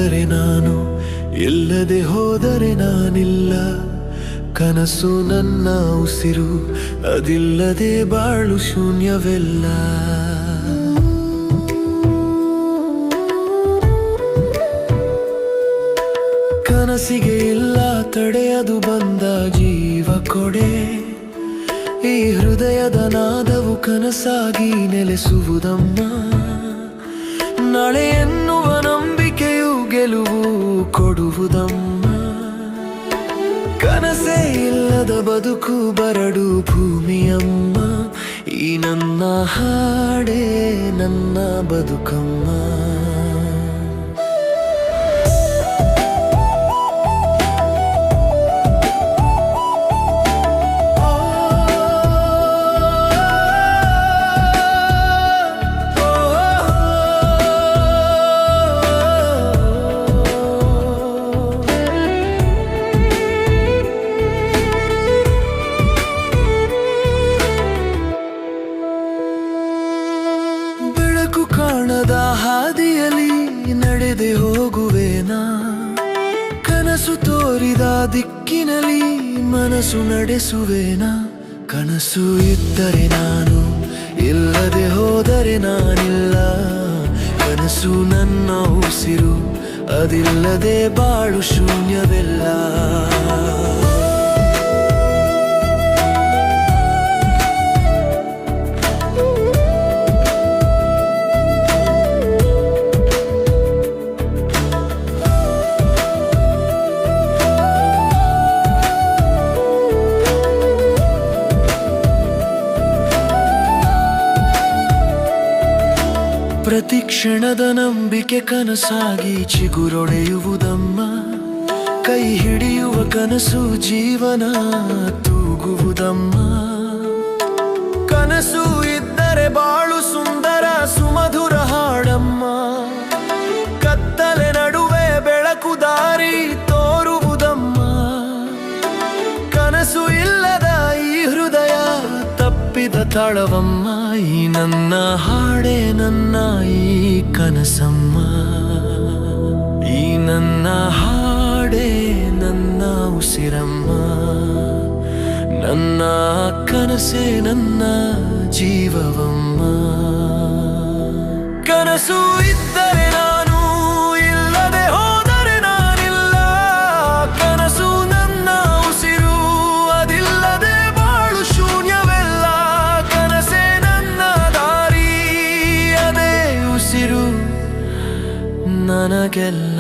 ಇದ್ದರೆ ನಾನು, ಇಲ್ಲದೆ ಹೋದರೆ ನಾನಿಲ್ಲ. ಕನಸು ನನ್ನ ಉಸಿರು, ಅದಿಲ್ಲದೆ ಬಾಳು ಶೂನ್ಯವೆಲ್ಲ. ಕನಸಿಗೆ ಇಲ್ಲ ತಡೆಯದು ಬಂದ ಜೀವ ಕೊಡೆ. ಈ ಹೃದಯದ ನಾದವು ಕನಸಾಗಿ ನೆಲೆಸುವುದಮ್ಮ. ನಾಳೆ ಎನ್ನುವ ನಂಬಿಕೆಯು ಗೆಲುವು ಕೊಡುವುದಮ್ಮ. ಕನಸೇ ಇಲ್ಲದ ಬದುಕು ಬರಡು ಭೂಮಿಯಮ್ಮ. ಈ ನನ್ನ ಹಾಡೇ ನನ್ನ ಬದುಕಮ್ಮ. ಕಾಣದ ಹಾದಿಯಲ್ಲಿ ನಡೆದೆ ಹೋಗುವೆನಾ, ಕನಸು ತೋರಿದ ದಿಕ್ಕಿನಲ್ಲಿ ಮನಸ್ಸು ನಡೆಸುವೆನಾ. ಕನಸು ಇದ್ದರೆ ನಾನು, ಇಲ್ಲದೆ ಹೋದರೆ ನಾನಿಲ್ಲ. ಕನಸು ನನ್ನ ಉಸಿರು, ಅದಿಲ್ಲದೆ ಬಾಳು ಶೂನ್ಯವೆಲ್ಲ. ಪ್ರತಿ ಕ್ಷಣದ ನಂಬಿಕೆ ಕನಸಾಗಿ ಚಿಗುರೊಡೆಯುವುದಮ್ಮ. ಕೈ ಹಿಡಿಯುವ ಕನಸು ಜೀವನ ತೂಗುವುದಮ್ಮ. ಕನಸು ಇದ್ದರೆ ಬಾಳು ಸುಂದರ ಸುಮಧುರ ಹಾಡಮ್ಮ. ಕತ್ತಲೆ ನಡುವೆ ಬೆಳಕು ದಾರಿ ತೋರುವುದಮ್ಮ. ಕನಸು ಇಲ್ಲದ ಈ ಹೃದಯ ತಪ್ಪಿದ ತಾಳವಮ್ಮ. ಈ ನನ್ನ ಹಾಡೇ ನನ್ನ ಈ ಕನಸಮ್ಮ. ಈ ನನ್ನ ಹಾಡೇ ನನ್ನ ಉಸಿರಮ್ಮ. ನನ್ನ ಕನಸೇ ನನ್ನ ಜೀವವಮ್ಮ. ಕನಸು ಇದ್ದರೆ ನಾನು, ಇಲ್ಲದೆ ಹೋದರೆ ನಾನಿಲ್ಲ. ಕನಸು ನನ್ನ ಉಸಿರು, ಅದಿಲ್ಲದೆ ಬಾಳು ಶೂನ್ಯವೆಲ್ಲ. ಕನಸೇ ನನ್ನ ದಾರಿ, ಅದೇ ಉಸಿರು ನನಗೆಲ್ಲ.